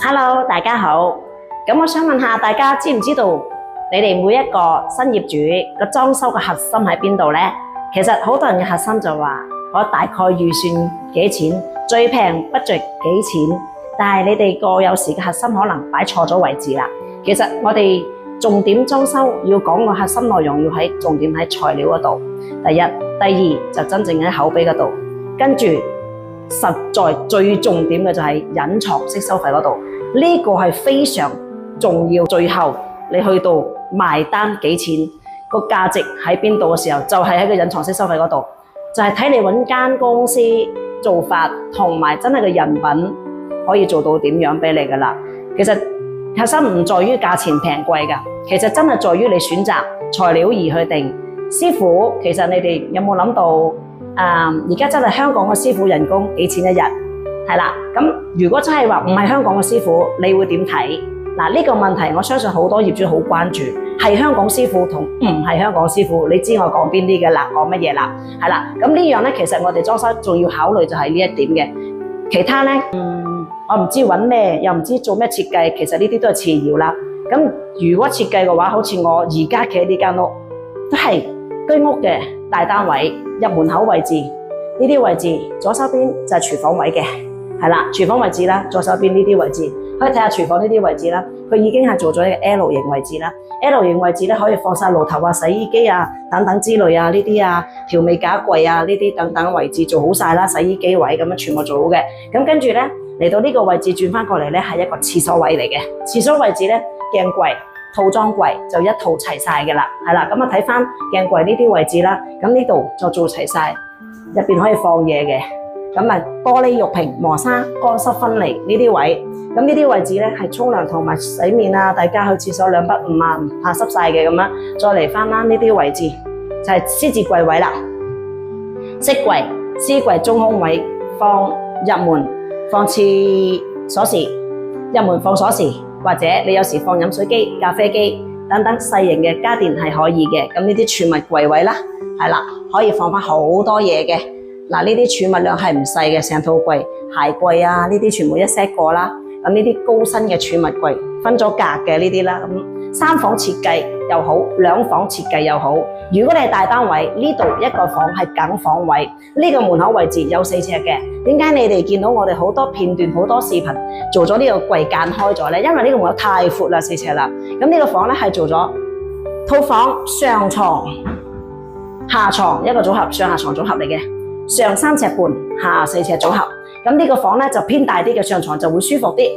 Hello，大家好。咁我想問下大家知唔知道你哋每一個新業主個裝修嘅核心喺邊度呢？其實好多人嘅核心就話我大概預算幾錢，最平不值幾錢。但係你哋個有時嘅核心可能擺錯咗位置啦。其實我哋重點裝修要講個核心內容要喺重點喺材料嗰度。第一、第二就真正喺口碑嗰度，跟住實在最重點嘅就係隱藏式收費嗰度。呢個係非常重要。最後你去到埋單幾錢，個價值喺邊度嘅時候，就係喺個隱藏式收費嗰度，就係睇你揾間公司做法同埋真係個人品可以做到點樣俾你噶啦。其實核心唔在於價錢平貴噶，其實真係在於你選擇材料而去定。師傅，其實你哋有冇諗到而家真係香港嘅師傅人工幾錢一日？係啦，咁如果真係話唔係香港嘅師傅，你會點睇？嗱，呢個問題我相信好多業主好關注，係香港師傅同唔係香港師傅，你知我講邊啲嘅啦，講乜嘢啦？係啦，咁呢樣咧，其實我哋裝修仲要考慮就係呢一點嘅。其他咧，我唔知揾咩，又唔知做咩設計，其實呢啲都係次要啦。咁如果設計嘅話，好似我而家企呢間屋，都係居屋嘅大單位，入門口位置呢啲位置，左手邊就係廚房位嘅。係啦，廚房位置啦，左手邊呢啲位置，可以睇下廚房呢啲位置啦。佢已經係做咗一個 L 型位置啦。L 型位置咧可以放晒爐頭啊、洗衣機啊等等之類啊，呢啲啊調味架櫃啊呢啲等等位置做好晒啦，洗衣機位咁樣全部做好嘅。咁跟住咧嚟到呢個位置轉翻過嚟咧係一個廁所位嚟嘅。廁所位置咧鏡櫃、套裝櫃就一套齊晒嘅啦。係啦，咁啊睇翻鏡櫃呢啲位置啦，咁呢度就做齊晒，入邊可以放嘢嘅。咁啊，玻璃玉屏、磨砂、乾濕分離呢啲位，咁呢啲位置咧係沖涼同埋洗面啊，大家去廁所兩筆唔怕濕晒嘅咁樣，再嚟翻啦呢啲位置就係獅字櫃位啦，飾櫃、絲櫃中空位放入門放廁鎖匙，入門放鎖匙，或者你有時放飲水機、咖啡機等等細型嘅家電係可以嘅。咁呢啲儲物櫃位啦，係啦，可以放翻好多嘢嘅。嗱，呢啲儲物量係唔細嘅，成套櫃、鞋櫃啊，呢啲全部一 set 過啦。咁呢啲高身嘅儲物櫃分咗格嘅呢啲啦。咁三房設計又好，兩房設計又好。如果你係大單位，呢度一個房係梗房位，呢個門口位置有4尺嘅。點解你哋見到我哋好多片段、好多視頻做咗呢個櫃間開咗咧？因為呢個門口太闊啦，4尺啦。咁呢個房咧係做咗套房、上床、下床一個組合，上下床組合嚟嘅。上3尺半，下4尺組合，咁呢個房咧就偏大啲嘅，上床就會舒服啲。